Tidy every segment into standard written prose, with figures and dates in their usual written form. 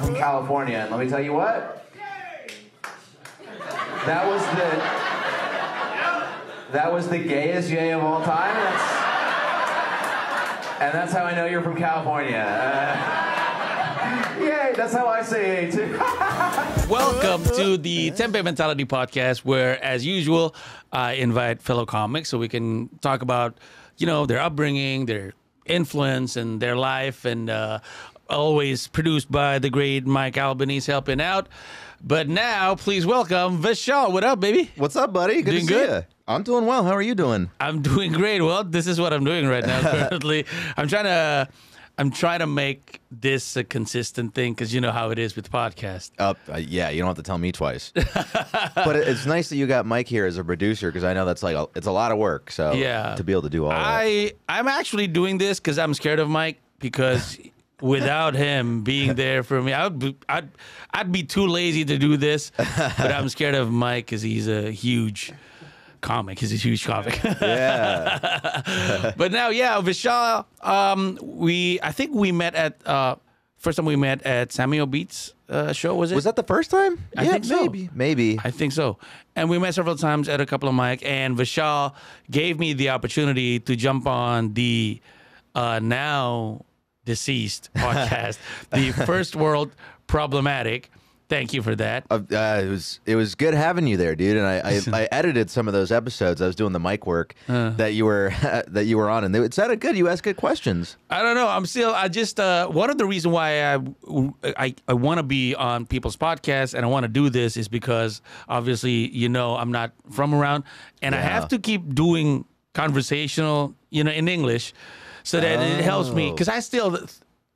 from California, and let me tell you what. That was the gayest yay of all time. And that's how I know you're from California. Yay, that's how I say yay too. Welcome to the Tempe Mentality Podcast, where, as usual, I invite fellow comics so we can talk about, their upbringing, their influence, and their life, and always produced by the great Mike Albanese helping out. But now, please welcome Vishal. What up, baby? What's up, buddy? Good to see you. I'm doing well. How are you doing? I'm doing great. Well, this is what I'm doing right now. Currently, I'm trying to make this a consistent thing because you know how it is with podcasts. Yeah, you don't have to tell me twice. But it's nice that you got Mike here as a producer because I know that's it's a lot of work. So yeah, to be able to do all that. I'm actually doing this because I'm scared of Mike because without him being there for me, I'd be too lazy to do this. But I'm scared of Mike because he's a huge comic. He's a huge comic. Yeah. But now, yeah, Vishal, I think we met at first time we met at Samuel Beats show, was it? Was that the first time? I think so. Maybe. I think so. And we met several times at a couple of mic, and Vishal gave me the opportunity to jump on the now deceased podcast, the First World Problematic. Thank you for that. It was good having you there, dude. And I edited some of those episodes. I was doing the mic work that you were on, and it sounded good. You asked good questions. I don't know. I just one of the reasons why I want to be on people's podcasts and I want to do this is because obviously I'm not from around, and I have to keep doing conversational in English so that it helps me because I still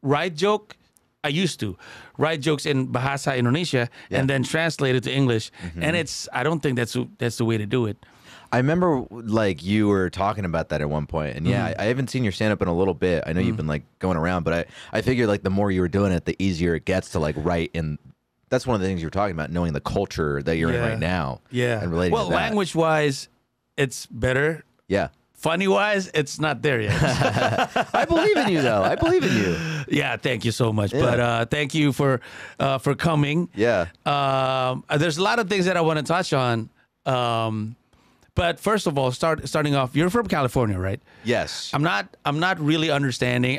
write joke. I used to write jokes in Bahasa Indonesia and then translate it to English. And I don't think that's the way to do it. I remember you were talking about that at one point. And I haven't seen your stand up in a little bit. I know you've been going around, but I figured the more you were doing it, the easier it gets to write in. That's one of the things you were talking about, knowing the culture that you're in right now. Yeah. And relating to that. Language wise, it's better. Yeah. Funny wise, it's not there yet. I believe in you, though. I believe in you. Yeah, thank you so much. Yeah. But thank you for coming. Yeah. There's a lot of things that I want to touch on. But first of all, starting off, you're from California, right? Yes. I'm not really understanding.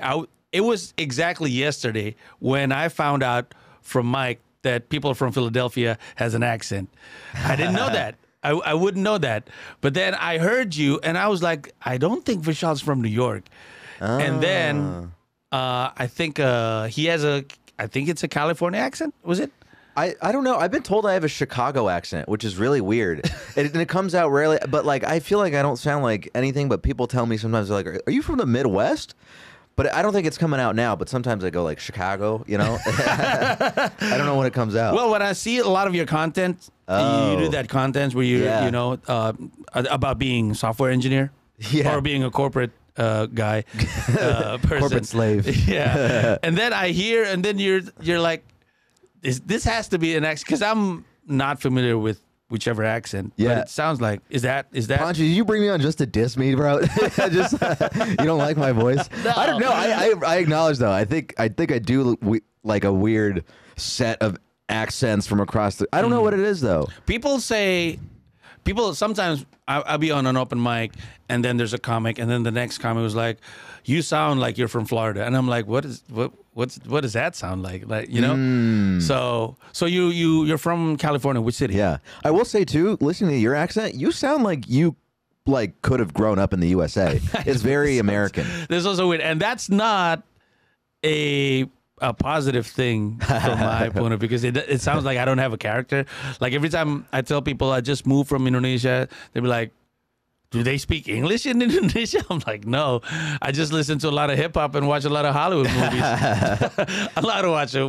It was exactly yesterday when I found out from Mike that people from Philadelphia has an accent. I didn't know that. I wouldn't know that. But then I heard you, and I was like, I don't think Vishal's from New York. And then I think he has I think it's a California accent, was it? I don't know. I've been told I have a Chicago accent, which is really weird. And it comes out rarely. But I feel like I don't sound like anything, but people tell me sometimes, they're like, are you from the Midwest? But I don't think it's coming out now, but sometimes I go Chicago, I don't know when it comes out. Well, when I see a lot of your content, you do that content where you about being a software engineer or being a corporate guy, person. Corporate slave. Yeah. And then I hear, and then you're like, this has to be an accent, because I'm not familiar with whichever accent. Yeah. But it sounds like, is that? Pandji, did you bring me on just to diss me, bro? Just you don't like my voice? No. I don't know. I acknowledge, though. I think I do a weird set of accents from across the. I don't know what it is, though. People sometimes I'll be on an open mic, and then there's a comic, and then the next comic was like, you sound like you're from Florida, and I'm like, what does that sound like? So you're from California, which city? Yeah, I will say too, listening to your accent, you sound like you could have grown up in the USA. It's very American. This is also weird, and that's not a positive thing from my point of view, because it sounds like I don't have a character. Like every time I tell people I just moved from Indonesia, they'll be like, do they speak English in Indonesia? I'm like, no. I just listen to a lot of hip hop and watch a lot of Hollywood movies. I like to watch I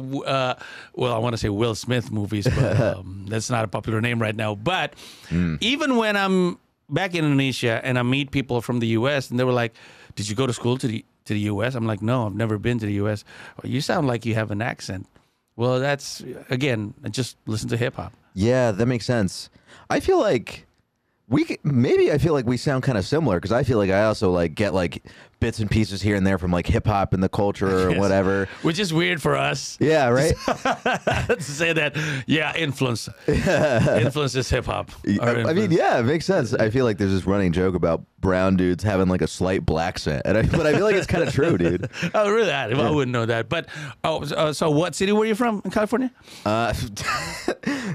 want to say Will Smith movies, but that's not a popular name right now. But even when I'm back in Indonesia and I meet people from the U.S. and they were like, did you go to school to the U.S.? I'm like, no, I've never been to the U.S. Well, you sound like you have an accent. Well, that's, again, just listen to hip hop. Yeah, that makes sense. I feel like I feel like we sound kind of similar, because I feel like I also get bits and pieces here and there from like hip hop and the culture or whatever. Which is weird for us. Yeah, right. To say that, influences hip hop. I mean, yeah, it makes sense. I feel like there's this running joke about brown dudes having like a slight black scent, but I feel like it's kind of true, dude. Oh, really? I wouldn't know that. But so what city were you from in California?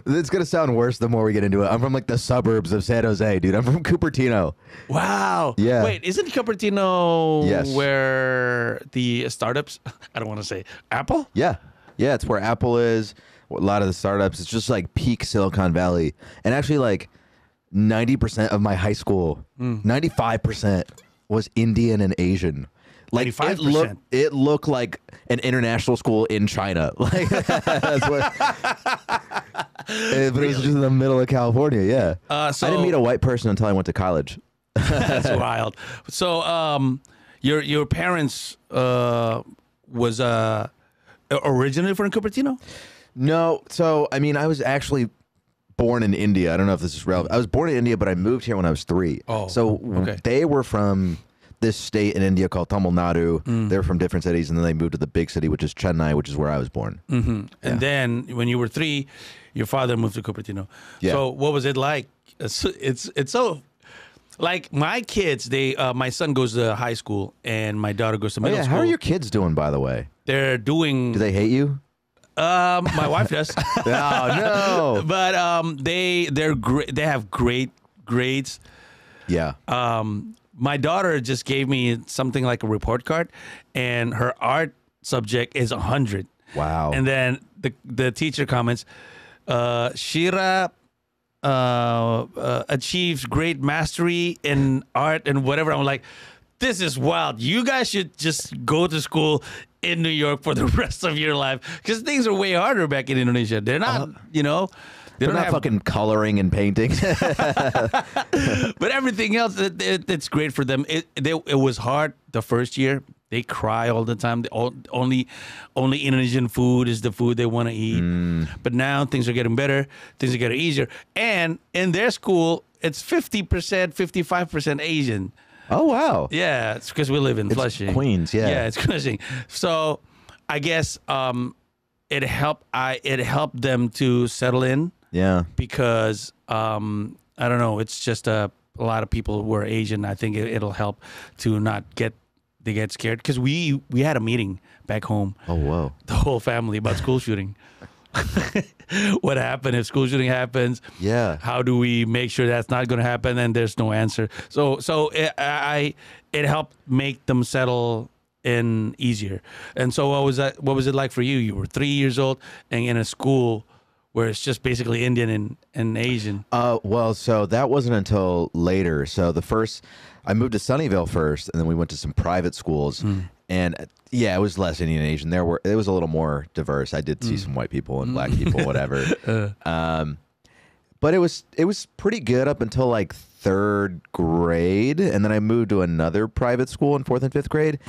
It's gonna sound worse the more we get into it. I'm from like the suburbs of San Jose, dude. I'm from Cupertino. Wow. Yeah. Wait, isn't Cupertino Yes. where the startups? I don't want to say Apple. Yeah, yeah, it's where Apple is. A lot of the startups. It's just like peak Silicon Valley, and actually like 90% of my high school, 95% was Indian and Asian. Like 95%. It looked like an international school in China. Like that's what. But it was just in the middle of California. Yeah. So I didn't meet a white person until I went to college. That's wild. So, your parents was originally from Cupertino? No, so I mean, I was actually born in India. I don't know if this is relevant. I was born in India, but I moved here when I was 3. Oh, so okay. They were from this state in India called Tamil Nadu. They're from different cities, and then they moved to the big city, which is Chennai, which is where I was born. Mm-hmm. And then when you were 3, your father moved to Cupertino. Yeah. So what was it like? It's so. Like my kids, my son goes to high school and my daughter goes to middle school. How are your kids doing, by the way? They're doing. Do they hate you? My wife does. Oh no! But they're great. They have great grades. Yeah. My daughter just gave me something like a report card, and her art subject is 100. Wow. And then the teacher comments, Shira achieves great mastery in art and whatever. I'm like, this is wild. You guys should just go to school in New York for the rest of your life, because things are way harder back in Indonesia. They're not, They're not fucking coloring and painting. But everything else, it's great for them. It was hard the first year. They cry all the time. Only Indonesian food is the food they want to eat. But now things are getting better. Things are getting easier. And in their school, it's 50%, 55% Asian. Oh, wow. Yeah, it's because we live in Flushing. Queens, yeah. Yeah, it's Flushing. So I guess it helped them to settle in. Yeah. Because I don't know, it's just a lot of people who are Asian. I think it'll help to not get scared, because we had a meeting back home. Oh, whoa. The whole family about school shooting. What happened if school shooting happens? Yeah. How do we make sure that's not going to happen? And there's no answer. So it helped make them settle in easier. And so what was it like for you? You were 3 years old and in a school where it's just basically Indian and Asian. Well, so that wasn't until later. So I moved to Sunnyvale first, and then we went to some private schools. And yeah, it was less Indian and Asian. It was a little more diverse. I did see some white people and black people, whatever. But it was pretty good up until like 3rd grade, and then I moved to another private school in 4th and 5th grade.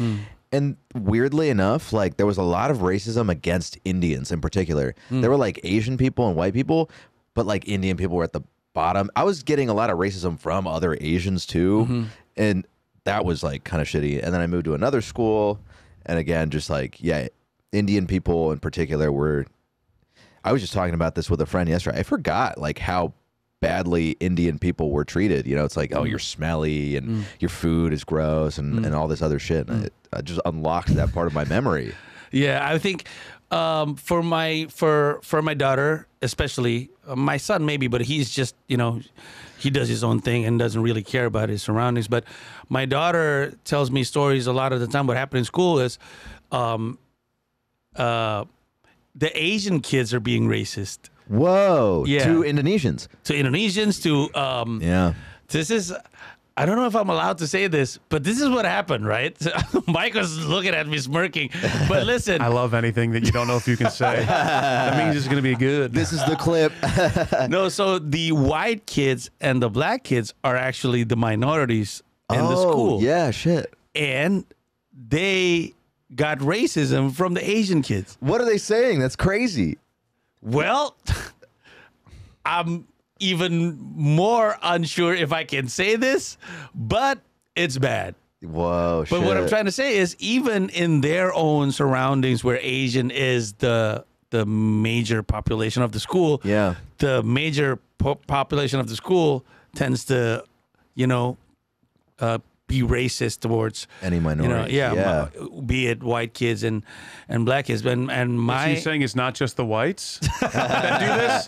And weirdly enough, like there was a lot of racism against Indians in particular. There were like Asian people and white people, but like Indian people were at the bottom. I was getting a lot of racism from other Asians too, and that was like kind of shitty. And then I moved to another school, and again, just like, yeah, Indian people in particular were. I was just talking about this with a friend yesterday. I forgot like how badly Indian people were treated. It's like, oh, you're smelly and your food is gross and all this other shit. And I just unlocked that part of my memory. Yeah, I think for my daughter, especially my son maybe, but he's just he does his own thing and doesn't really care about his surroundings. But my daughter tells me stories a lot of the time. What happened in school is the Asian kids are being racist. Whoa! Yeah. To Indonesians. To Indonesians, to yeah. This is. I don't know if I'm allowed to say this, but this is what happened, right? Mike was looking at me smirking. But listen. I love anything that you don't know if you can say. That means it's going to be good. This is the clip. No, so the white kids and the black kids are actually the minorities in the school. Yeah, shit. And they got racism from the Asian kids. What are they saying? That's crazy. Well, I'm even more unsure if I can say this, but it's bad. Whoa, But shit. what I'm trying to say is, even in their own surroundings, where Asian is the major population of the school, Yeah. the major population of the school tends to, be racist towards Any minority. be it white kids and black kids. And So my you're saying it's not just the whites that do this?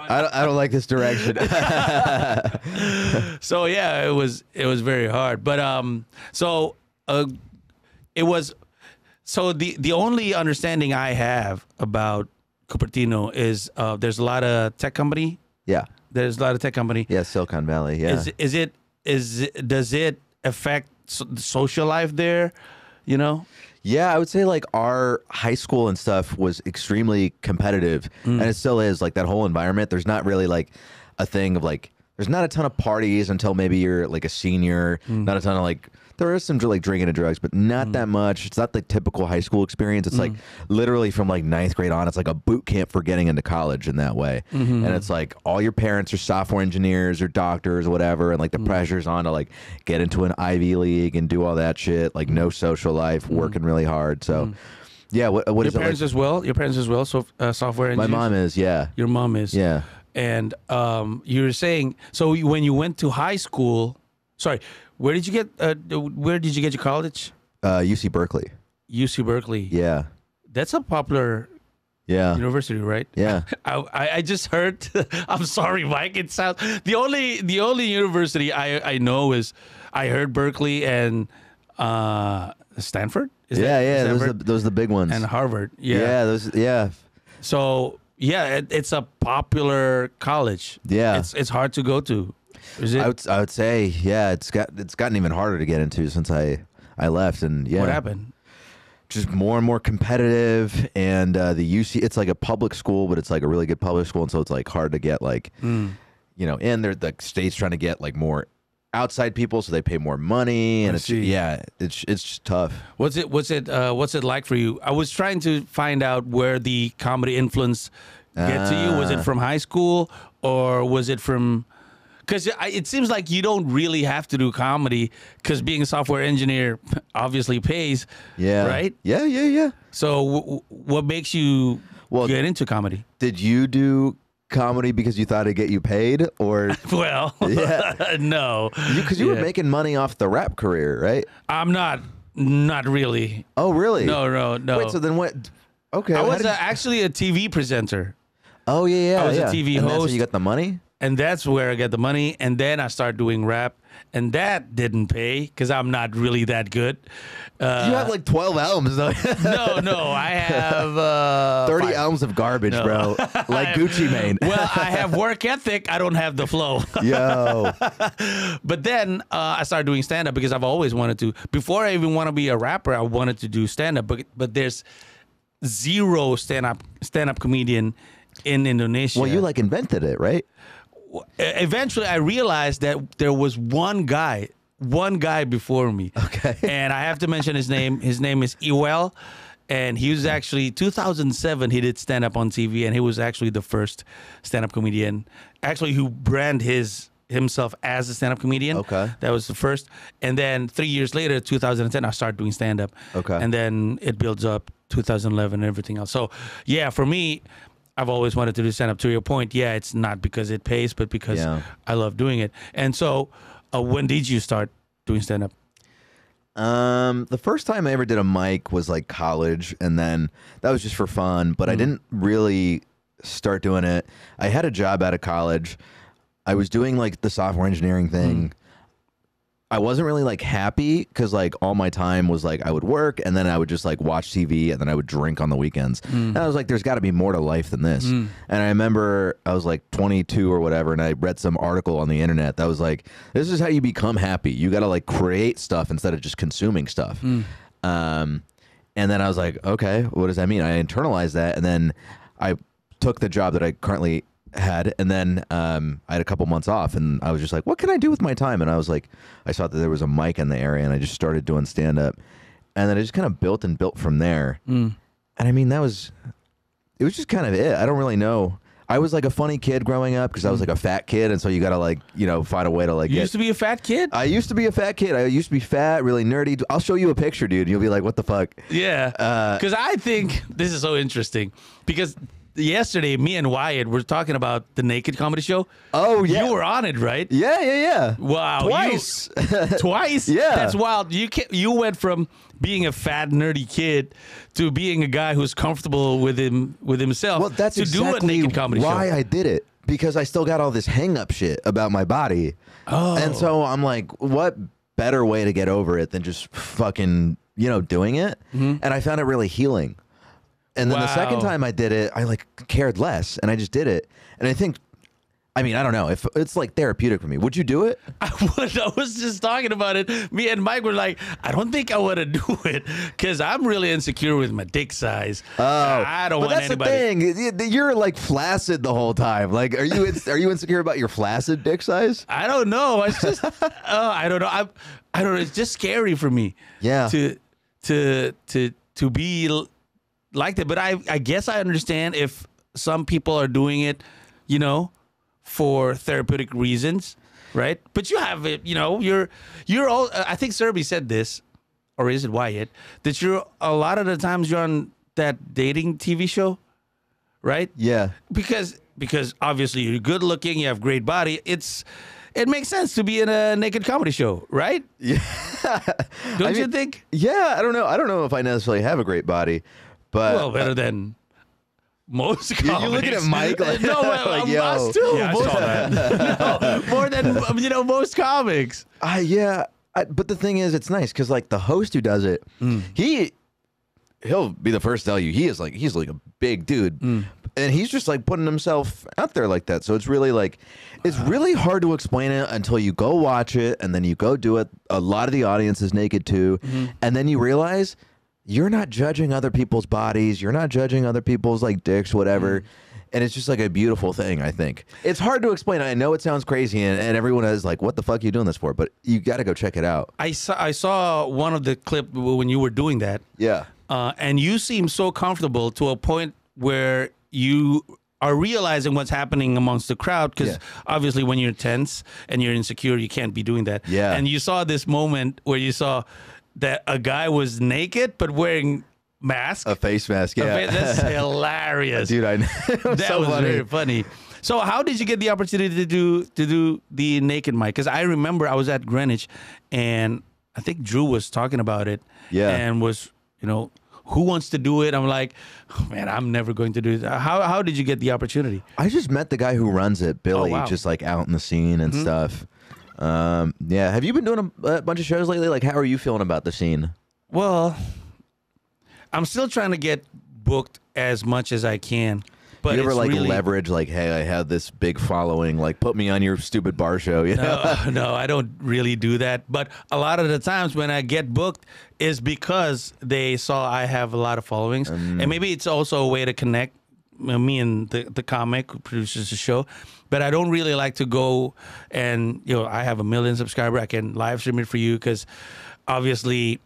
I don't like this direction. so yeah, it was very hard. But it was the only understanding I have about Cupertino is there's a lot of tech company. Yeah. There's a lot of tech company. Yeah, Silicon Valley. Yeah. Does it affect the social life there? Yeah, I would say like our high school and stuff was extremely competitive, and it still is. Like that whole environment, there's not really like a thing of like, there's not a ton of parties until maybe you're like a senior. Not a ton of like, there is some like drinking and drugs, but not that much. It's not the typical high school experience. It's like literally from like 9th grade on, it's like a boot camp for getting into college in that way. And it's like all your parents are software engineers or doctors or whatever, and like the pressure's on to like get into an Ivy League and do all that shit. Like no social life, working really hard. So yeah, what Your is it parents like? as well? Your parents as well? So software My engineers? mom is, yeah. Your mom is. Yeah. And you were saying, so when you went to high school, where did you get your college? UC Berkeley. UC Berkeley. Yeah. That's a popular Yeah. university, right? Yeah. I just heard. I'm sorry, Mike. It sounds the only university I know is I heard Berkeley and Stanford. Is Those are the big ones. and Harvard. Yeah. Yeah, those. Yeah. So yeah, it's a popular college. Yeah. It's hard to go to. Is it? I would say, yeah, it's gotten even harder to get into since I left, and yeah, What happened? just more and more competitive, and the UC, it's like a public school, but it's like a really good public school, and so it's like hard to get like, and they're the state's trying to get like more outside people, so they pay more money, and it's just tough. What's it like for you? I was trying to find out where the comedy influence get to you. Was it from high school or was it from? Because it seems like you don't really have to do comedy because being a software engineer obviously pays. Yeah. Right. Yeah. So what makes you get into comedy? Did you do comedy because you thought it'd get you paid, or Well, Yeah. no, because you were making money off the rap career, right? I'm not really. Oh, really? No. Wait, so then what? Okay, I how was did you- actually a TV presenter. Oh yeah. I was a yeah. TV and that's host. where you got the money. And that's where I get the money. And then I started doing rap. And that didn't pay because I'm not really that good. You have like 12 albums, though. No. I have 30 5. albums of garbage, bro. Like Gucci Mane. Well, I have work ethic. I don't have the flow. Yo. But then I started doing stand-up because I've always wanted to. Before I even want to be a rapper, I wanted to do stand-up. But there's zero stand-up comedian in Indonesia. Well, you like invented it, right? Eventually I realized that there was one guy before me. Okay. And I have to mention his name. His name is Iwel. And he was actually 2007 he did stand up on TV, and he was actually the first stand up comedian actually who branded himself as a stand up comedian. Okay. That was the first. And then 3 years later, 2010, I started doing stand up. Okay. And then it builds up 2011 and everything else. So, yeah, for me, I've always wanted to do stand-up. To your point, yeah, it's not because it pays, but because I love doing it. And so, when did you start doing stand-up? The first time I ever did a mic was like college, and then that was just for fun, but I didn't really start doing it. I had a job out of college. I was doing like the software engineering thing. I wasn't really like happy because like all my time was like I would work and then I would just like watch TV and then I would drink on the weekends. And I was like, there's got to be more to life than this. And I remember I was like 22 or whatever, and I read some article on the internet that was like, this is how you become happy. You got to like create stuff instead of just consuming stuff. And then I was like, okay, what does that mean? I internalized that, and then I took the job that I currently had, and then I had a couple months off, and I was just like, what can I do with my time? And I was like, I saw that there was a mic in the area, and I just started doing stand-up, and then I just kind of built from there. And I mean, it was just kind of it. I don't really know. I was like a funny kid growing up because I was like a fat kid, and so you gotta like find a way to like. You used to be a fat kid? I used to be a fat kid. I used to be fat, really nerdy. I'll show you a picture, dude. You'll be like, "What the fuck?" Yeah. Because I think this is so interesting because yesterday me and Wyatt were talking about the Naked Comedy Show. Oh yeah, you were on it, right? Yeah. Wow, twice. Twice? Yeah, that's wild. You went from being a fat nerdy kid to being a guy who's comfortable with himself. Well, that's to exactly do a Naked Comedy Show. why I did it, because I still got all this hang up shit about my body. Oh. And so I'm like, what better way to get over it than just fucking, doing it? Mm-hmm. And I found it really healing. And then the second Wow. time I did it, I like cared less, and I just did it. And I think, I don't know if it's like therapeutic for me. Would you do it? I was just talking about it. Me and Mike were like, I don't think I want to do it because I'm really insecure with my dick size. I don't but want that's anybody. the thing. You're like flaccid the whole time. Like, are you insecure about your flaccid dick size? I don't know. It's just, I don't know. I don't know. It's just scary for me. Yeah. To be like that. But I guess I understand if some people are doing it, for therapeutic reasons, right? But you have it, you're all. I think Serby said this, or is it Wyatt? That you're a lot of the times you're on that dating TV show, right? Yeah. Because obviously you're good looking, you have great body. It makes sense to be in a naked comedy show, right? Yeah. Don't you think? Yeah, I don't know. I don't know if I necessarily have a great body, but Well, better than most comics. you're looking at Mike like, no, like, yo. us too. Yeah, I saw that. No, more than most comics. But the thing is, it's nice because like the host who does it, he'll be the first to tell you he's like a big dude, and he's just like putting himself out there like that. So it's really like it's really hard to explain it until you go watch it, and then you go do it. A lot of the audience is naked too, and then you realize you're not judging other people's bodies, you're not judging other people's like dicks, whatever. And it's just like a beautiful thing, I think. It's hard to explain. I know it sounds crazy, and everyone is like, what the fuck are you doing this for? But you got to go check it out. I saw one of the clip when you were doing that. Yeah. And you seem so comfortable to a point where you are realizing what's happening amongst the crowd, because obviously when you're tense and you're insecure, you can't be doing that. Yeah. And you saw this moment where you saw that a guy was naked but wearing mask. A face mask, yeah. That's hilarious. Dude, I know. That was very funny. So how did you get the opportunity to do the naked mic? Because I remember I was at Greenwich, and I think Drew was talking about it. Yeah. And was, who wants to do it? I'm like, oh, man, I'm never going to do that. How did you get the opportunity? I just met the guy who runs it, Billy, wow. just like out in the scene and stuff. Yeah. Have you been doing a bunch of shows lately? Like, how are you feeling about the scene? Well, I'm still trying to get booked as much as I can. But you ever it's like really, leverage, like, hey, I have this big following, like, put me on your stupid bar show? You know? No, I don't really do that. But a lot of the times when I get booked is because they saw I have a lot of followings. And maybe it's also a way to connect me and the comic who produces the show. But I don't really like to go and, I have 1 million subscribers. I can live stream it for you because obviously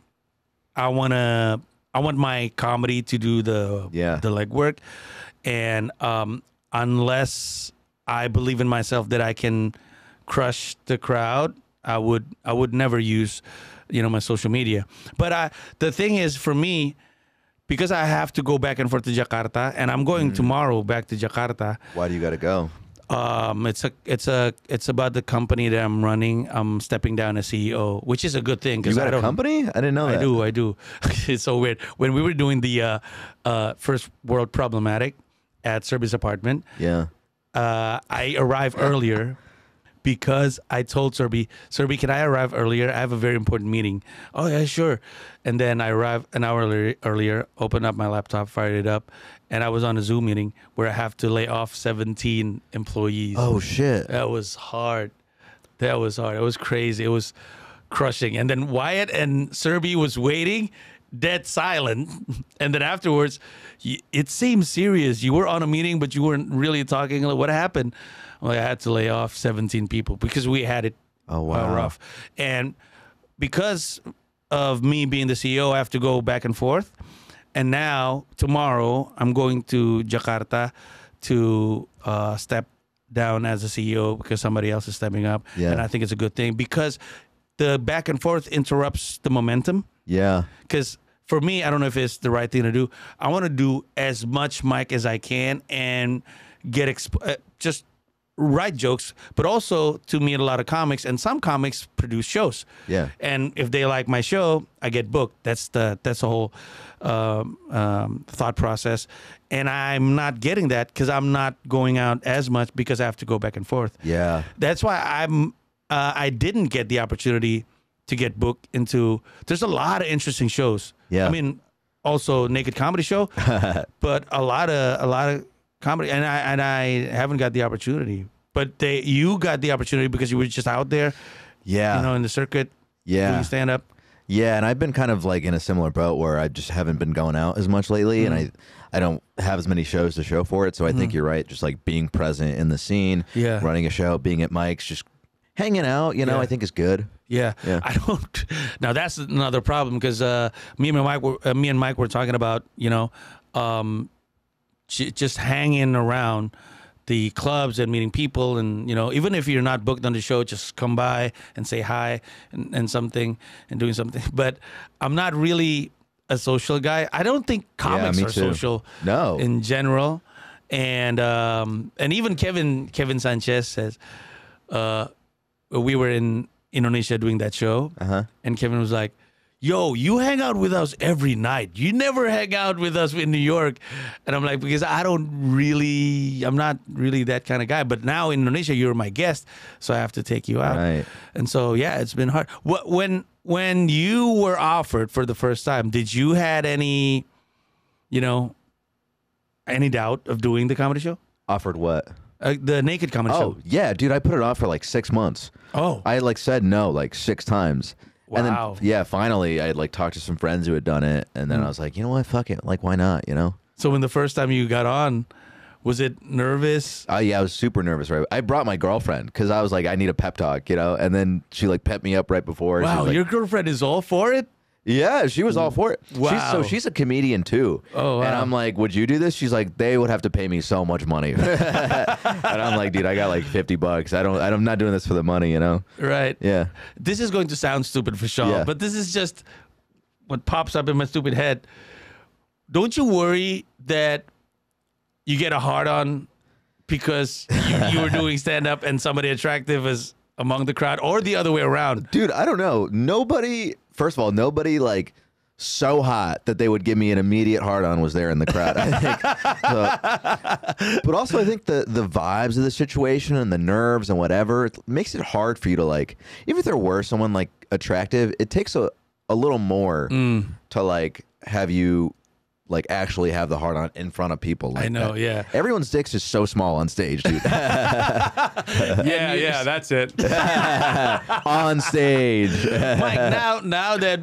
I want my comedy to do the legwork. And unless I believe in myself that I can crush the crowd, I would never use, my social media. But the thing is, for me, because I have to go back and forth to Jakarta, and I'm going tomorrow back to Jakarta. Why do you got to go? It's about the company that I'm running. I'm stepping down as CEO, which is a good thing. You got a company? I didn't know that. I do. It's so weird. When we were doing the First World Problematic at Serby's apartment, I arrived earlier because I told Serby, can I arrive earlier? I have a very important meeting. Oh, yeah, sure. And then I arrived an hour earlier, opened up my laptop, fired it up, and I was on a Zoom meeting where I have to lay off 17 employees. Oh, shit. That was hard. It was crazy. It was crushing. And then Wyatt and Serby was waiting, dead silent. And then afterwards, it seemed serious. You were on a meeting, but you weren't really talking. Like, what happened? Well, I had to lay off 17 people because we had it rough. And because of me being the CEO, I have to go back and forth. And now, tomorrow, I'm going to Jakarta to step down as a CEO because somebody else is stepping up. Yeah. And I think it's a good thing because the back and forth interrupts the momentum. Yeah. Because for me, I don't know if it's the right thing to do. I want to do as much mic as I can and get just write jokes, but also to meet a lot of comics. And some comics produce shows. Yeah. And if they like my show, I get booked. That's the whole thought process. And I'm not getting that because I'm not going out as much because I have to go back and forth. Yeah. That's why I didn't get the opportunity to get booked into. There's a lot of interesting shows. Yeah. I mean, also Naked Comedy Show, but a lot of comedy, and I haven't got the opportunity. But you got the opportunity because you were just out there. Yeah. You know, in the circuit. Yeah. Doing stand up. Yeah, and I've been kind of like in a similar boat where I just haven't been going out as much lately, and I don't have as many shows to show for it. So I think you're right, just like being present in the scene, running a show, being at mics, just hanging out. You know, I think is good. Yeah. Yeah. I don't. Now that's another problem because me and Mike were talking about just hanging around the clubs and meeting people, and even if you're not booked on the show, just come by and say hi and something and doing something. But I'm not really a social guy. I don't think comics me are too. social. No. In general, and even Kevin Sanchez says we were in Indonesia doing that show, and Kevin was like, yo, you hang out with us every night. You never hang out with us in New York. And I'm like, because I'm not really that kind of guy. But now in Indonesia, you're my guest, so I have to take you out. Right. And so, yeah, it's been hard. When you were offered for the first time, did you had any doubt of doing the comedy show? Offered what? The Naked Comedy Show. Oh, yeah, dude, I put it off for like 6 months. Oh. I like said no like 6 times. Wow. And then, yeah, finally, I had like talked to some friends who had done it, and then I was like, you know what, fuck it, like, why not, So when the first time you got on, was it nervous? Yeah, I was super nervous, right? I brought my girlfriend because I was like, I need a pep talk, and then she like pepped me up right before. Wow, she was like, your girlfriend is all for it? Yeah, she was all for it. Wow. She's a comedian too. Oh, wow. And I'm like, would you do this? She's like, they would have to pay me so much money. And I'm like, dude, I got like $50. I'm not doing this for the money, Right. Yeah. This is going to sound stupid, Vishal, Yeah. but this is just what pops up in my stupid head. Don't you worry that you get a hard-on because you were doing stand-up and somebody attractive is among the crowd, or the other way around? Dude, I don't know. First of all, nobody like so hot that they would give me an immediate hard-on was there in the crowd, I think. But also I think the vibes of the situation and the nerves and whatever, it makes it hard for you to like, even if there were someone like attractive, it takes a little more to like have you like actually have the hard-on in front of people like I know, that. yeah. Everyone's dick's just so small on stage, dude. Yeah, that's it. On stage. Mike, now that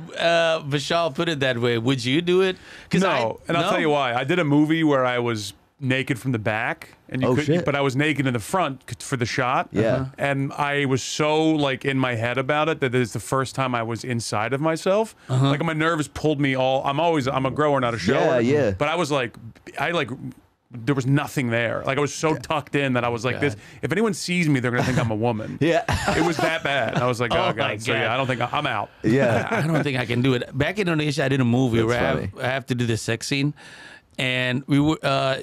Vishal put it that way, would you do it? No, and I'll tell you why. I did a movie where I was naked from the back, and shit. but I was naked in the front for the shot. Yeah. And I was so like in my head about it that it's the first time I was inside of myself. Like my nerves pulled me all. I'm a grower, not a shower. Yeah. But I was like, there was nothing there. Like I was so tucked in that I was like, this. If anyone sees me, they're gonna think I'm a woman. Yeah. It was that bad. I was like, Oh oh, my god. So God. yeah, I don't think I'm out. Yeah. I don't think I can do it. Back in Indonesia, I did a movie That's where funny. I have to do this sex scene, and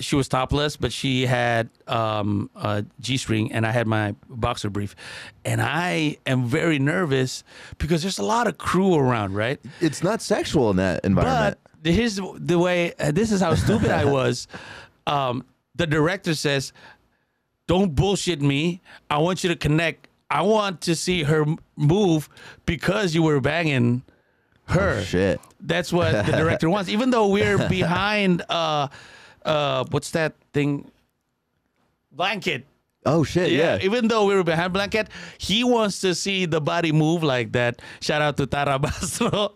she was topless, but she had a G-string, and I had my boxer brief, and I am very nervous because there's a lot of crew around, right? It's not sexual in that environment. But here's the way. This is how stupid I was. The director says, "Don't bullshit me. I want you to connect. I want to see her move because you were banging her." Oh, shit. That's what the director wants. Even though we're behind, what's that thing? Blanket. Oh shit, yeah. Even though we were behind blanket, he wants to see the body move like that. Shout out to Tara Basro.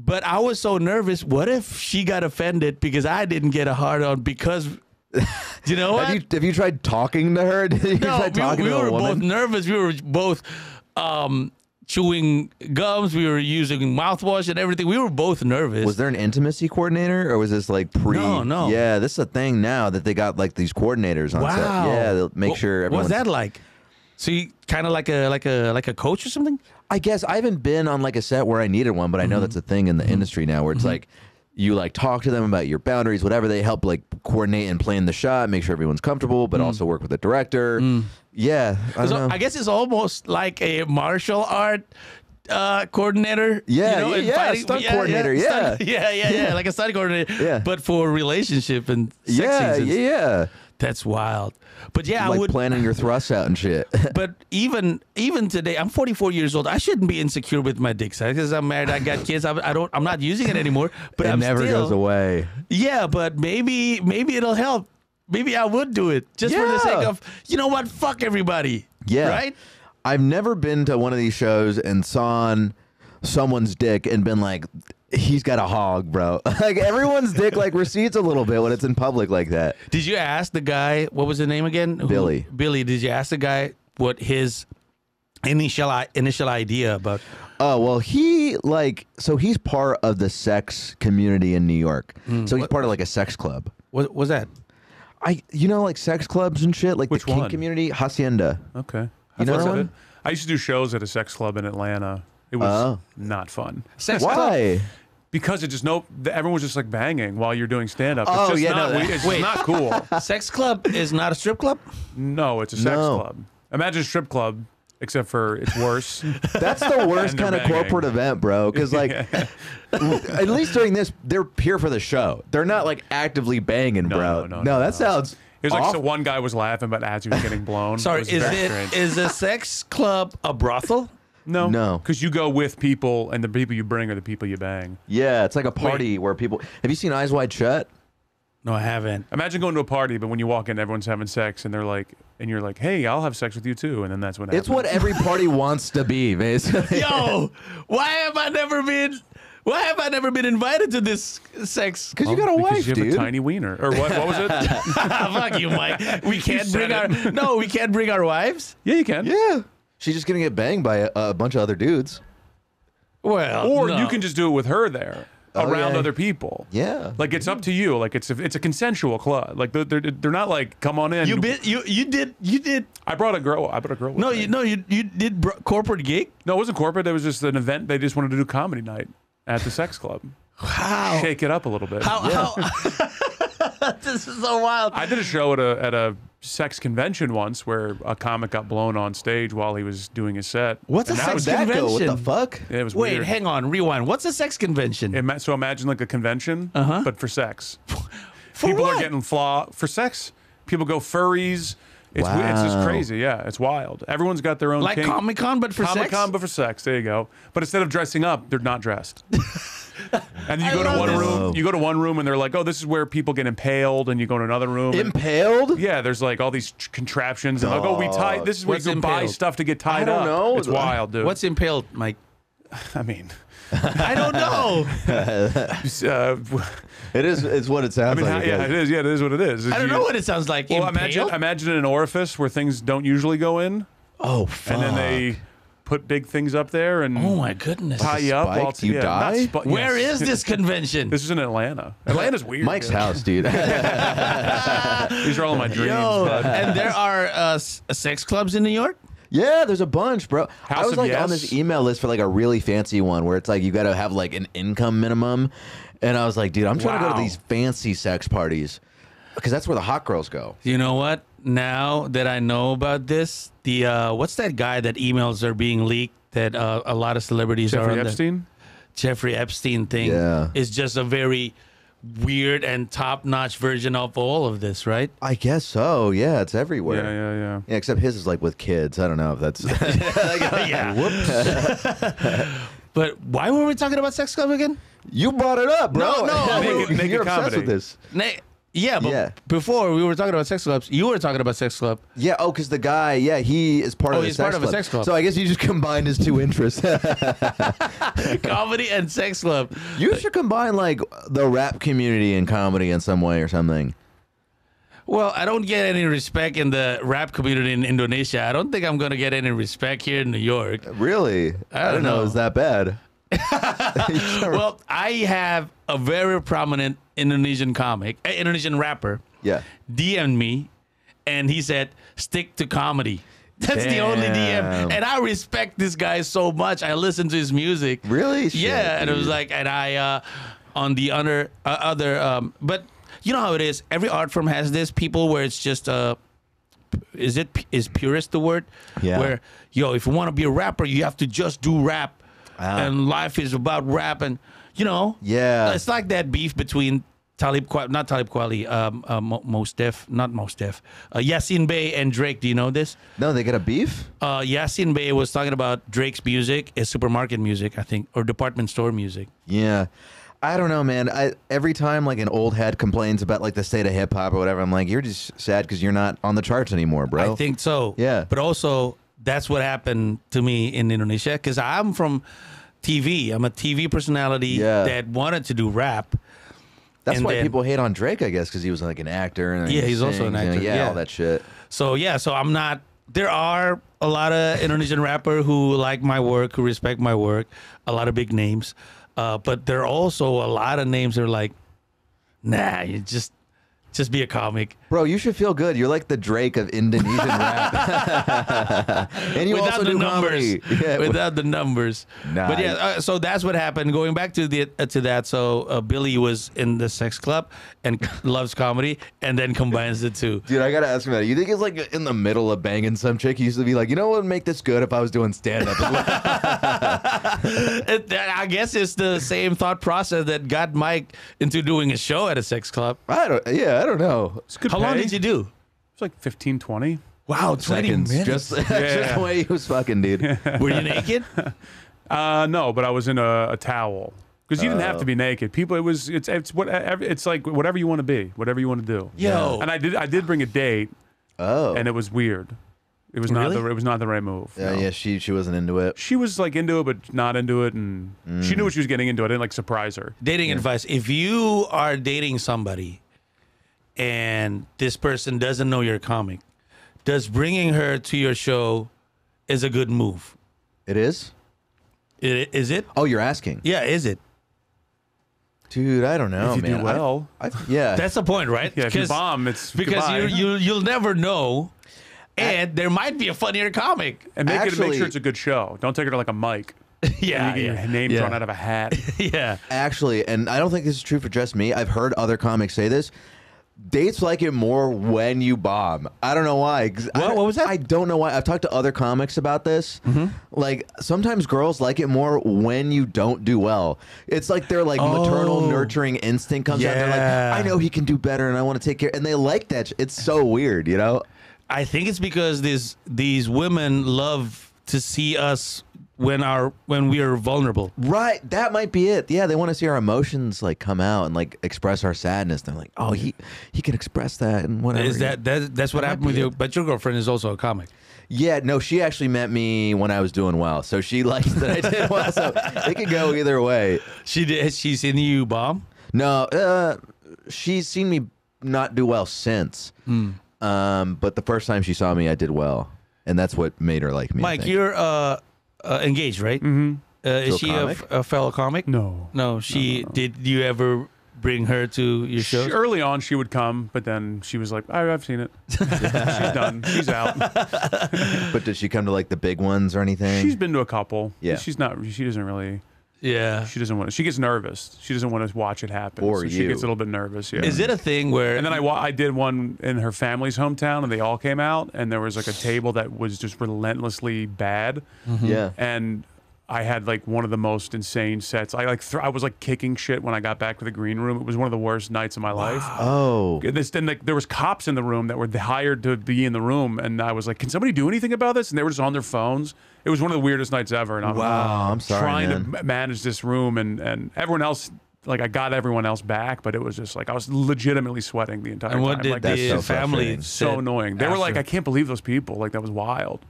But I was so nervous. What if she got offended because I didn't get a hard on because, you know what? Have you tried talking to her? Did you try talking we to a were woman? both nervous. We were both chewing gums. We were using mouthwash and everything. We were both nervous. Was there an intimacy coordinator, or was this like pre? No. Yeah, this is a thing now that they got like these coordinators on set. Wow. Yeah, they'll make sure everyone's. What's that like? So you kind of like a coach or something? I guess I haven't been on like a set where I needed one, but I know that's a thing in the industry now where it's like you like talk to them about your boundaries, whatever. They help like coordinate and plan the shot, make sure everyone's comfortable, but also work with the director. Yeah, I don't know. I guess it's almost like a martial art coordinator. Yeah, you know, yeah, fighting- stunt coordinator, yeah. yeah, like a stunt coordinator. Yeah. But for relationship and sex Yeah, scenes. yeah. That's wild. But yeah, I Like would. planning your thrusts out and shit. But even today, I'm 44 years old. I shouldn't be insecure with my dick size because I'm married. I got kids. I'm not using it anymore. But It I'm never still, goes away. Yeah, but maybe it'll help. Maybe I would do it just for the Yeah. sake of, you know what? Fuck everybody. Yeah. Right? I've never been to one of these shows and saw someone's dick and been like, he's got a hog, bro. Like everyone's dick like recedes a little bit when it's in public like that. Did you ask the guy, what was his name again? Billy. Billy, did you ask the guy what his initial idea about? Oh, well, so he's part of the sex community in New York. So he's part of like a sex club. What was that? Like sex clubs and shit, like Which the kink one? community, Hacienda. Okay. You know I've that heard of one? it. I used to do shows at a sex club in Atlanta. It was not fun. Sex club? Why? Because it just everyone was just like banging while you're doing stand up. Oh, it's just yeah, not, no, it's wait. just not cool. Sex club is not a strip club? No, it's a sex No. club. Imagine a strip club, except for it's worse. That's the worst And they're kind of banging. corporate event, bro. Because like, at least during this, they're here for the show. They're not like actively banging, bro. no, that sounds. It was like awful. so one guy was laughing, but as he was getting blown. Sorry, it was very strange. is a sex club a brothel? No. because you go with people, and the people you bring are the people you bang. Yeah, it's like a party where people. Have you seen Eyes Wide Shut? No, I haven't. Imagine going to a party, but when you walk in, everyone's having sex, and you're like, "Hey, I'll have sex with you too," and then that's what happens. It's what every party wants to be, basically. Yo, why have I never been invited to this sex? Because you got a Because wife, you have dude. a tiny wiener, or what? What was it? Fuck you, Mike. We can't said we can't bring our wives. Yeah, you can. Yeah. She's just gonna get banged by a bunch of other dudes. Well, Or no. you can just do it with her there around yeah. other people. Yeah. Like it's up to you. Like it's a consensual club. Like they're not like come on in. You did. I brought a girl. With No, me. you did corporate gig. No, it wasn't corporate. It was just an event. They just wanted to do comedy night at the sex club. Wow. Shake it up a little bit. How? This is so wild. I did a show at a sex convention once where a comic got blown on stage while he was doing his set. What's a And that sex was- That go? What the convention? fuck? It was Wait, weird. hang on, rewind. What's a sex convention? So imagine like a convention, but for sex. For People what? are getting for sex. People go furries. It's just Wow. crazy. Yeah, it's wild. Everyone's got their own Like kink. Comic-Con, but for sex? Comic-Con, but for sex. There you go. But instead of dressing up, they're not dressed. And you I go to love one this. room. You go to one room, and they're like, "Oh, this is where people get impaled." And you go to another room. and- Impaled? yeah, there's like all these contraptions. And like, "Oh, we tie. This is where What's you can buy impaled? stuff to get tied don't up." know. It's wild, dude. What's impaled, Mike? I mean, I don't know. It is. It's what it sounds like. yeah, it is. Yeah, it is what it is. I don't know what it sounds like. Well, Impaled? imagine an orifice where things don't usually go in, Oh, fuck. and then they put big things up there and Oh my goodness. tie you up. spike? While Do you die? Where is this convention? This is in Atlanta. Atlanta's weird. Mike's dude. house, dude. These are all my dreams. Yo, bud. and there are sex clubs in New York? Yeah, there's a bunch, bro. I House was of like Yes. on this email list for like a really fancy one where it's like you got to have like an income minimum, and I was like, dude, I'm trying to go to Wow. these fancy sex parties because that's where the hot girls go. You know what? Now that I know about this, the what's that guy that emails are being leaked that a lot of celebrities are Jeffrey on Epstein? the Jeffrey Epstein thing Yeah. is just a very weird and top-notch version of all of this, right? I guess so. Yeah, it's everywhere. Yeah. Yeah, except his is like with kids. I don't know if that's. Yeah. But why were we talking about sex club again? You brought it up, bro. No, Naked You're obsessed comedy. with this. Yeah, but Yeah. before we were talking about sex clubs, you were talking about sex club. Yeah. Oh, because the guy. Yeah, he is part of the he's sex part of a club. sex club. So I guess you just combined his two interests. Comedy and sex club. You should combine like the rap community and comedy in some way or something. Well, I don't get any respect in the rap community in Indonesia. I don't think I'm gonna get any respect here in New York. Really? I don't know. It was that bad. Well, I have a very prominent Indonesian Indonesian rapper, Yeah. DM'd me, and he said, "Stick to comedy." That's the only DM, and I respect this guy so much. I listen to his music. Really? Shit, Yeah, and it was dude. like, and I on the other but you know how it is. Every art form has this people where it's just is purist the word? Yeah. Where if you want to be a rapper, you have to just do rap, and life is about rap, and Yeah. it's like that beef between not Talib Kweli, Mos Def, not Mos Def, Yasin Bey and Drake. Do you know this? No, they got a beef? Yasin Bey was talking about Drake's music is supermarket music, I think, or department store music. Yeah. I don't know, man. Every time like an old head complains about like the state of hip hop or whatever, I'm like, you're just sad because you're not on the charts anymore, bro. I think so. Yeah. But also, that's what happened to me in Indonesia because I'm from TV. I'm a TV personality that wanted to do rap. That's and why then- people hate on Drake, I guess, because he was like an actor. And Yeah, he he's also an sings, actor, yeah, yeah. all that shit. So I'm not. There are a lot of Indonesian rapper who like my work, who respect my work. A lot of big names, but there are also a lot of names that are like, nah, you just be a comic. Bro, you should feel good. You're like the Drake of Indonesian rap. And you Without also the do numbers. comedy. Yeah, Without the numbers. Nice. But yeah, so that's what happened. Going back to that, so Billy was in the sex club and loves comedy, and then combines the two. Dude, I gotta ask you about it. You think it's like in the middle of banging some chick? He used to be like, you know what would make this good if I was doing stand up? I guess it's the same thought process that got Mike into doing a show at a sex club. I don't know. It's good How long pay. did you do? It's like 15, 20. Wow, 20 Seconds. minutes. Just the way he was fucking, dude. Were you naked? No, but I was in a towel because you didn't have to be naked. People, it's like whatever you want to be, whatever you want to do. Yo. And I did bring a date, Oh. and it was weird. It was not Really? it was not the right move. Yeah, no. yeah, she wasn't into it. She was like into it, but not into it, and she knew what she was getting into. I didn't like surprise her. Dating advice. If you are dating somebody and this person doesn't know you're a comic, does bringing her to your show is a good move? It is? Is it? Oh, you're asking. Yeah, is it? Dude, I don't know, If you man. do well. Yeah. That's the point, right? Yeah, if you bomb, it's because goodbye. you'll never know, and there might be a funnier comic. And make Actually- sure it's a good show. Don't take her to like a mic. Yeah, You get your name thrown out of a hat. yeah. Actually, and I don't think this is true for just me. I've heard other comics say this. Dates like it more when you bomb. I don't know why. What was that? I don't know why. I've talked to other comics about this. Like, sometimes girls like it more when you don't do well. It's like their like maternal nurturing instinct comes out. They're Yeah. like, I know he can do better and I want to take care. And they like that. It's so weird, you know? I think it's because these women love to see us when we are vulnerable. Right, that might be it. Yeah, they want to see our emotions like come out and like express our sadness. They're like, oh, he can express that and whatever. Is that's what happened with you? But your girlfriend is also a comic. Yeah, no, she actually met me when I was doing well, so she likes that I did well. So it could go either way. Has she seen you bomb? No, she's seen me not do well since. But the first time she saw me, I did well, and that's what made her like me. I Mike, think. you're engaged, right? Mm-hmm. Is To she a comic? a fellow comic? No. No, she did. You ever bring her to your shows? Early on, she would come, but then she was like, I've seen it. She's done. She's out. But did she come to like the big ones or anything? She's been to a couple. Yeah. She doesn't really, Yeah. she gets nervous. She doesn't want to watch it happen. Or so she you. gets a little bit nervous, yeah. Is it a thing where? And then I did one in her family's hometown, and they all came out, and there was like a table that was just relentlessly bad. Yeah. And I had like one of the most insane sets. I was like kicking shit when I got back to the green room. It was one of the worst nights of my life. Oh. Then like, there was cops in the room that were hired to be in the room, and I was like, "Can somebody do anything about this?" And they were just on their phones. It was one of the weirdest nights ever. And I was Wow, I'm sorry, trying man. to manage this room, and everyone else. Like I got everyone else back, but it was just like I was legitimately sweating the entire and what time. did Like, That's the so family frustrating. say so annoying. They were like, after? "I can't believe those people." Like that was wild.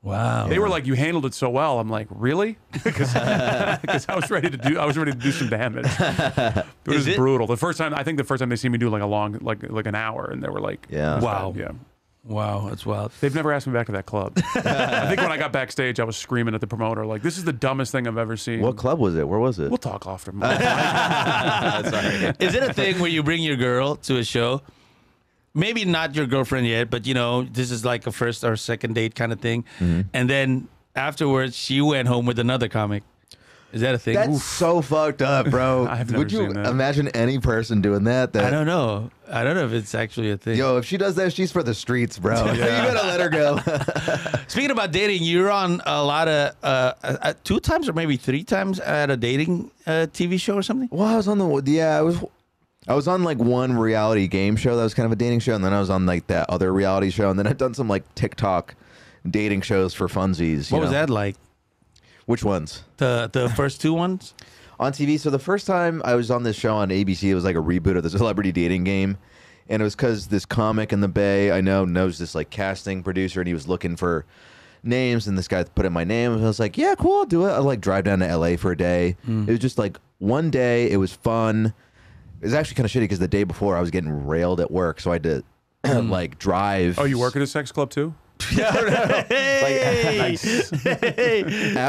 Wow. They were like, "You handled it so well." I'm like, "Really?" Because I was ready to do some damage. It was brutal. The first time they see me do like a long like an hour, and they were like, Yeah. Wow. yeah." Wow, that's wild. They've never asked me back to that club. I think when I got backstage, I was screaming at the promoter, like, "This is the dumbest thing I've ever seen." What club was it? Where was it? We'll talk after. Sorry. Is it a thing where you bring your girl to a show? Maybe not your girlfriend yet, but this is like a first or second date kind of thing. And then afterwards, she went home with another comic. Is that a thing? That's so fucked up, bro. I've never Would you seen that. imagine any person doing that? I don't know. I don't know if it's actually a thing. Yo, if she does that, she's for the streets, bro. You gotta let her go. Speaking about dating, you're on a lot of 2 times or maybe 3 times at a dating TV show or something. Well, I was on like one reality game show that was kind of a dating show, and then I was on like that other reality show, and then I've done some like TikTok dating shows for funsies. What was that like? Which ones? The first 2 ones? On TV. So the first time I was on this show on ABC, it was like a reboot of the celebrity dating game. And it was because this comic in the Bay I knows this like casting producer, and he was looking for names, and this guy put in my name, and I was like, yeah, cool, I'll do it. I'll like drive down to LA for a day. It was just like one day. It was fun. It was actually kind of shitty because the day before I was getting railed at work, so I had to like drive. Oh, you work at a sex club too? At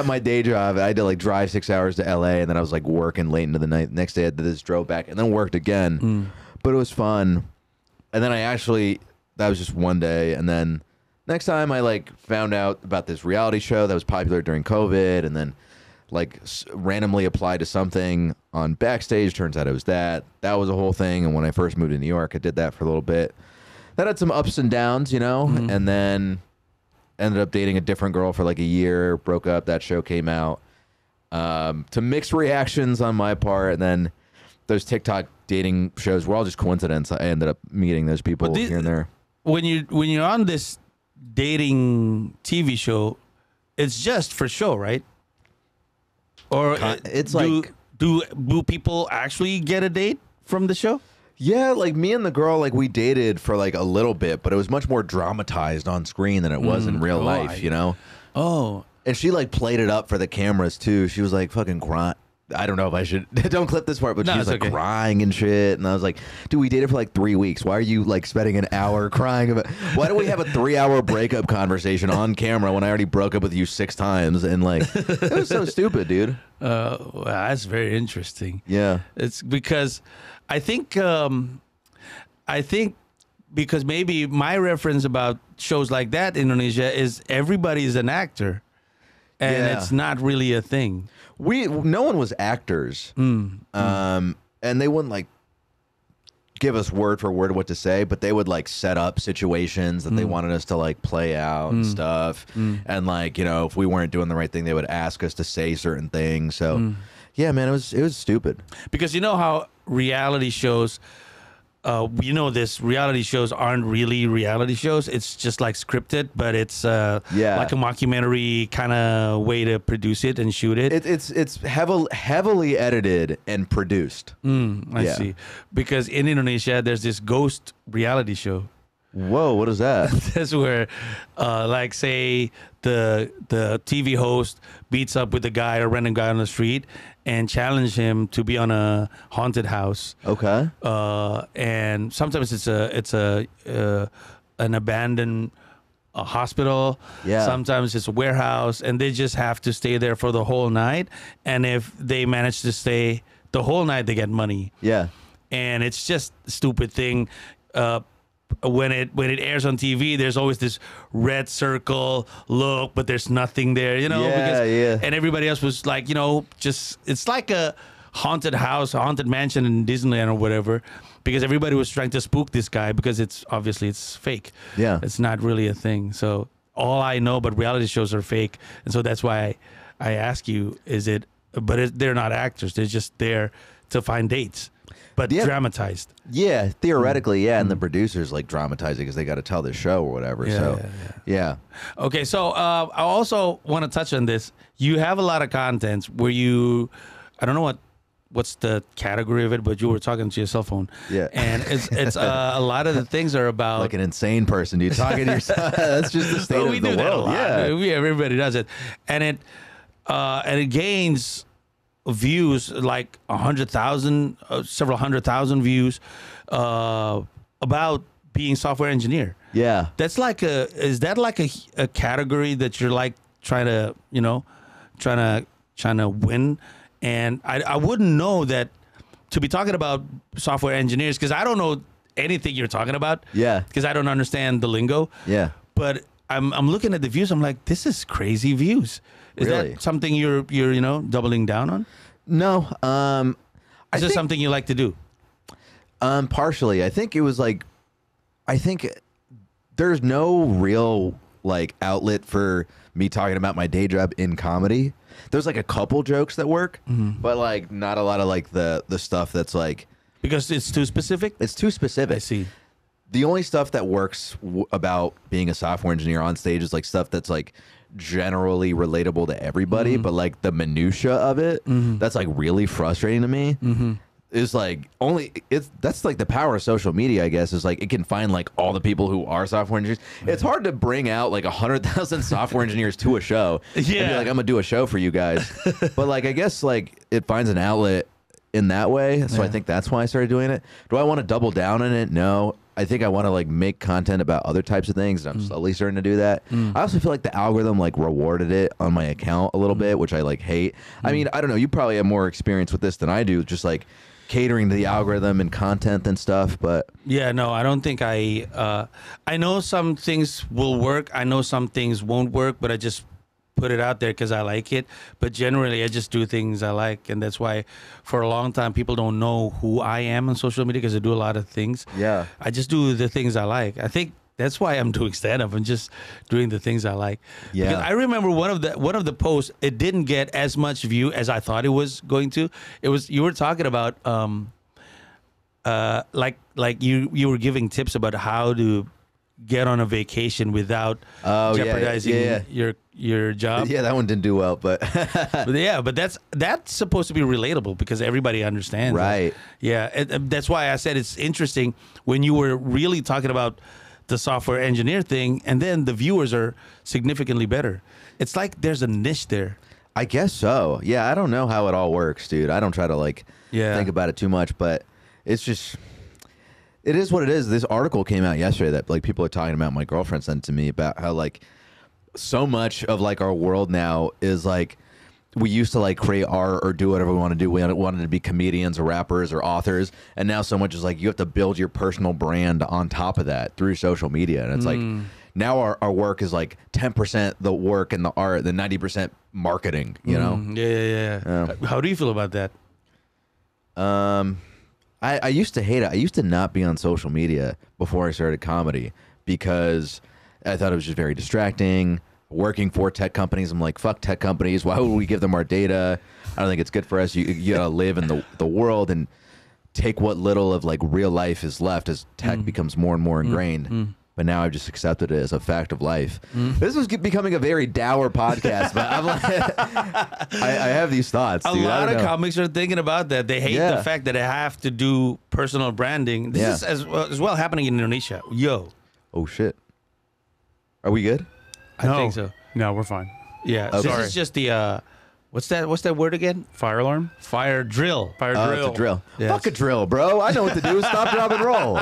my day job, I had to like drive 6 hours to LA, and then I was like working late into the night. Next day I did this, drove back, and then worked again. But it was fun. And then that was just one day. And then next time I like found out about this reality show that was popular during COVID, and then like randomly applied to something on Backstage. Turns out it was that. That was a whole thing. And when I first moved to New York, I did that for a little bit. That had some ups and downs, and then ended up dating a different girl for like a year, broke up. That show came out to mixed reactions on my part. And then those TikTok dating shows were all just coincidence. I ended up meeting those people here and there. When you're on this dating TV show, it's just for show, right? Or It's do people actually get a date from the show? Yeah, like me and the girl, like we dated for like a little bit, but it was much more dramatized on screen than it was in real life, Oh. And she like played it up for the cameras too. She was like fucking crying. I don't know if I should don't clip this part, but No, she was it's like okay. crying and shit. And I was like, dude, we dated for like 3 weeks. Why are you like spending an hour crying about? Why do we have a 3-hour breakup conversation on camera when I already broke up with you 6 times? And like, it was so stupid, dude. Well, that's very interesting. Yeah. It's because I think because maybe my reference about shows like that in Indonesia is everybody's an actor, and Yeah. it's not really a thing. No one was actors. And they wouldn't like give us word for word what to say, but they would like set up situations that they wanted us to like play out and stuff. And like, if we weren't doing the right thing, they would ask us to say certain things. So yeah, man, it was stupid. Because you know how reality shows, reality shows aren't really reality shows. It's just like scripted, but it's like a mockumentary kind of way to produce it and shoot it. It's heavily edited and produced. I see. Because in Indonesia, there's this ghost reality show. Whoa, what is that? That's where, like, say the TV host beats up with a guy, a random guy on the street, and challenge him to be on a haunted house. Okay. And sometimes it's an abandoned hospital. Yeah. Sometimes it's a warehouse, and they just have to stay there for the whole night. And if they manage to stay the whole night, they get money. Yeah. And it's just a stupid thing. When it airs on TV, there's always this red circle look, but there's nothing there, Yeah. And everybody else was like, just it's like a haunted house, a haunted mansion in Disneyland or whatever, because everybody was trying to spook this guy because it's fake. Yeah. It's not really a thing. So all I know about reality shows are fake, and so that's why I ask you, they're not actors. They're just there to find dates. But dramatized. Yeah, theoretically, and the producers like dramatize it because they got to tell the show or whatever. Yeah. Okay, so I also want to touch on this. You have a lot of content where I don't know what what's the category of it, but you were talking to your cell phone. Yeah. And it's a lot of the things are about Like an insane person, dude. Talking to yourself. That's just the state Well, of we the do that a world. lot. Yeah. Everybody does it, and it gains views like 100,000, several 100,000 views about being software engineer. Yeah. That's like is that like a category that you're like trying to win? And I wouldn't know that to be talking about software engineers, because I don't know anything you're talking about. Yeah. Because I don't understand the lingo. Yeah. But I'm looking at the views. I'm like, this is crazy views. Is Really? that something you're doubling down on? No. Is this something you like to do? Partially. I think it was like, I think there's no real like outlet for me talking about my day job in comedy. There's like a couple jokes that work, but like not a lot of like the stuff that's like, Because it's too specific? it's too specific. I see. The only stuff that works about being a software engineer on stage is like stuff that's like generally relatable to everybody, but like the minutia of it, that's like really frustrating to me. Is like that's like the power of social media, I guess, is like it can find like all the people who are software engineers. It's hard to bring out like 100,000 software engineers to a show. And be Yeah. like, I'm gonna do a show for you guys. But like I guess like it finds an outlet in that way. So I think that's why I started doing it. Do I want to double down on it? No. I think I want to like make content about other types of things, and I'm slowly starting to do that. I also feel like the algorithm like rewarded it on my account a little bit, which I like hate. I mean, I don't know. You probably have more experience with this than I do, just like catering to the algorithm and content and stuff. But Yeah, no, I don't think I know some things will work. I know some things won't work, but I just put it out there because I like it. But generally, I just do things I like. And that's why for a long time, people don't know who I am on social media because I do a lot of things. Yeah. I just do the things I like. I think that's why I'm doing stand-up. I'm just doing the things I like. Yeah. Because I remember one of the posts, it didn't get as much view as I thought it was going to. It was, you were talking about like you were giving tips about how to get on a vacation without jeopardizing your job. yeah, that one didn't do well, but But that's supposed to be relatable because everybody understands. Right. Yeah, that's why I said it's interesting when you were really talking about the software engineer thing, and then the viewers are significantly better. It's like there's a niche there. I guess so. Yeah, I don't know how it all works, dude. I don't try to like think about it too much, but it's just, it is what it is. This article came out yesterday that like people are talking about. My girlfriend sent to me about how like so much of like our world now is like, we used to like create art or do whatever we want to do. We wanted to be comedians or rappers or authors. And now so much is like you have to build your personal brand on top of that through social media. And it's like now our work is like 10% the work and the art, then 90% marketing, you know? Yeah. How do you feel about that? I used to hate it. I used to not be on social media before I started comedy because I thought it was just very distracting. Working for tech companies, I'm like, fuck tech companies. Why would we give them our data? I don't think it's good for us. You gotta live in the world and take what little of like real life is left as tech becomes more and more ingrained. But now I've just accepted it as a fact of life. This was becoming a very dour podcast, but I'm like, I have these thoughts. A dude. lot of comics are thinking about that. They hate the fact that they have to do personal branding. This is as well happening in Indonesia. Yo. Oh shit. Are we good? I think so. No, we're fine. Yeah. Okay. This is just the what's that word again? Fire alarm? Fire drill. Fire Oh, drill. it's a drill. Yes. Fuck a drill, bro. I know what to do. Stop, drop, and roll.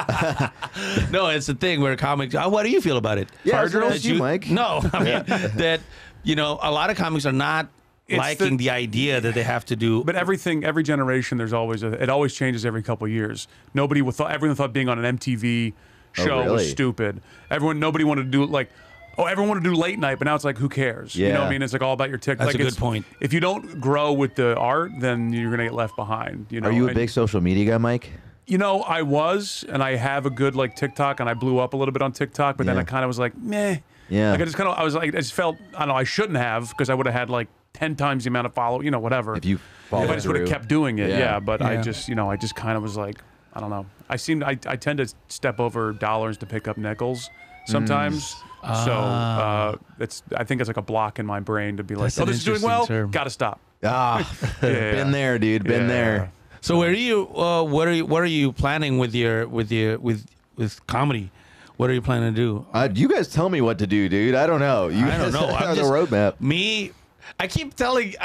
No, it's the thing where comics. What do you feel about it? Yeah, Fire that's what I drill? asked you, Mike. No, I mean that a lot of comics are not liking the idea that they have to do. But every generation, there's always it always changes every couple of years. Everyone thought being on an MTV show really? was stupid. Nobody wanted to do like, everyone wanted to do late night, but now it's like, who cares? You know what I mean? It's like all about your TikTok. That's a good point. If you don't grow with the art, then you're gonna get left behind. You know? Are you a big social media guy, Mike? I was, and I have a good like TikTok, and I blew up a little bit on TikTok, but then Yeah. I kind of was like, meh. Yeah. Like I just felt, I don't know, I shouldn't have, because I would have had like 10 times the amount of whatever. If you follow If I just would have through. kept doing it, Yeah. but Yeah. I just kind of was like, I don't know. I tend to step over dollars to pick up nickels sometimes. So I think it's like a block in my brain to be like, That's an this is doing interesting well, term. gotta stop. Been there, dude. Been there. So where are you? What are you planning with comedy? What are you planning to do? You guys tell me what to do, dude. I don't know. You I don't guys know. have the roadmap. I keep telling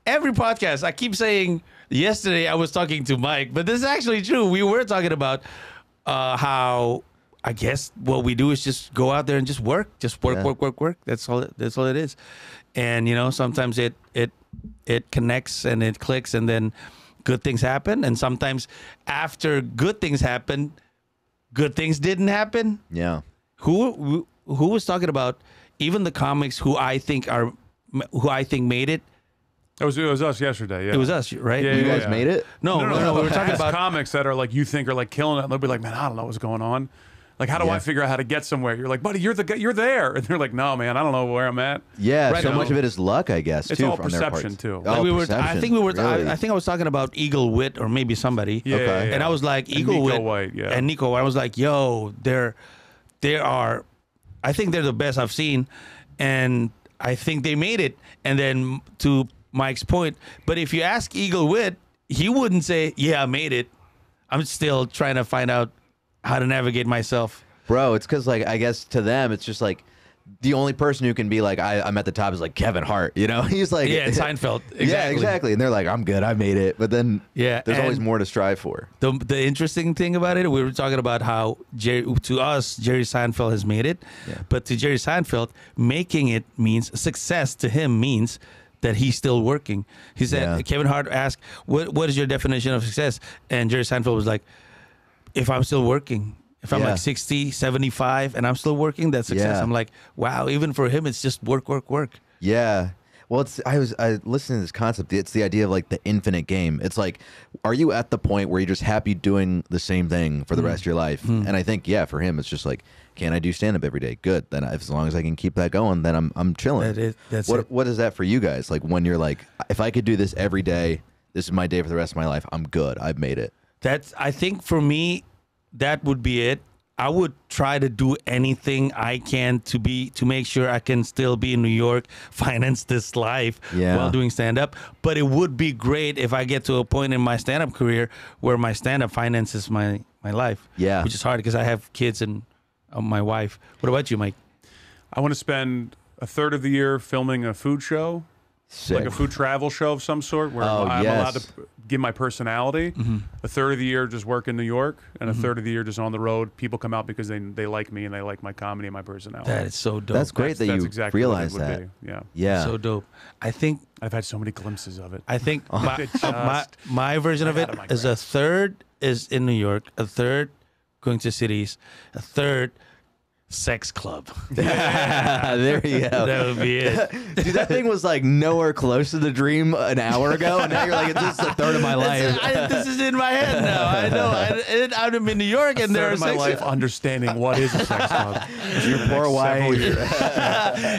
every podcast. I keep saying. Yesterday I was talking to Mike, but this is actually true. We were talking about how I guess what we do is just go out there and just work, work. That's all it is. And you know, sometimes it connects and it clicks, and then good things happen. And sometimes after good things happen, good things didn't happen. Yeah. Who was talking about even the comics who I think made it? It was us yesterday. Yeah. It was us, right? You guys made it? No. We were talking about comics that are like you think are like killing it. And they'll be like, man, I don't know what's going on. Like, how do I figure out how to get somewhere? You're like, buddy, you're there, and they're like, no, man, I don't know where I'm at. Yeah, Right, so no. much of it is luck, I guess. It's too, all from their perception, parts. too. Oh, I think really? I think I was talking about Eagle Wit or maybe somebody. Yeah, Okay. yeah. And I was like, And Eagle Nico Wit White, yeah. and Nico White. I was like, yo, they are. I think they're the best I've seen, and I think they made it. And then to Mike's point, but if you ask Eagle Wit, he wouldn't say, yeah, I made it. I'm still trying to find out how to navigate myself. Bro, it's because, like, I guess to them, it's just like the only person who can be like, I'm at the top is like Kevin Hart, you know? He's like, Yeah, and Seinfeld. Exactly. Yeah, exactly. And they're like, I'm good, I made it. But then there's always and more to strive for. The interesting thing about it, we were talking about how to us, Jerry Seinfeld has made it. Yeah. But to Jerry Seinfeld, making it means success to him means that he's still working. He said, Kevin Hart asked, what is your definition of success? And Jerry Seinfeld was like, if I'm still working. If I'm like 60, 75, and I'm still working, that's success. Yeah. I'm like, wow, even for him, it's just work. Yeah. Well, I listening to this concept. It's the idea of like the infinite game. It's like, are you at the point where you're just happy doing the same thing for the rest of your life? And I think, for him, it's just like, can I do stand up every day? Good. Then as long as I can keep that going, then I'm chilling. What is that for you guys? Like when you're like, if I could do this every day, this is my day for the rest of my life. I'm good. I've made it. I think for me, that would be it. I would try to do anything I can to make sure I can still be in New York, finance this life while doing stand-up. But it would be great if I get to a point in my stand-up career where my stand-up finances my life. Yeah. Which is hard because I have kids and my wife. What about you, Mike? I want to spend a third of the year filming a food show. Sick. Like a food travel show of some sort where I'm allowed to give my personality. A third of the year just work in New York, and a third of the year just on the road. People come out because they like me and they like my comedy and my personality. That is so dope. That's great that you exactly realize what it that. would be. Yeah. Yeah. So dope. I think I've had so many glimpses of it. my version of it is a third is in New York, a third going to cities, a third sex club. There you go. That would be it. Dude, that thing was like nowhere close to the dream an hour ago, and now you're like, this is a third of my life. This is in my head now. I know. I'm in New York, and there are my sex life understanding what is a sex club. Your poor wife.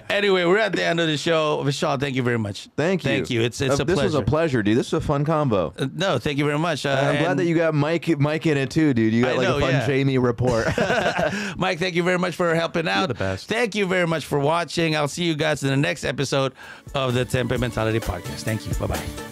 Anyway, we're at the end of the show. Vishal, thank you very much. Thank you. Thank you. It's a pleasure. This was a pleasure, dude. This was a fun combo. No, thank you very much. I'm glad that you got Mike in it too, dude. You got like a fun Jamie report. Mike, thank you very much for helping out. You're the best. Thank you very much for watching. I'll see you guys in the next episode of the Tempe Mentality Podcast. Thank you. Bye-bye.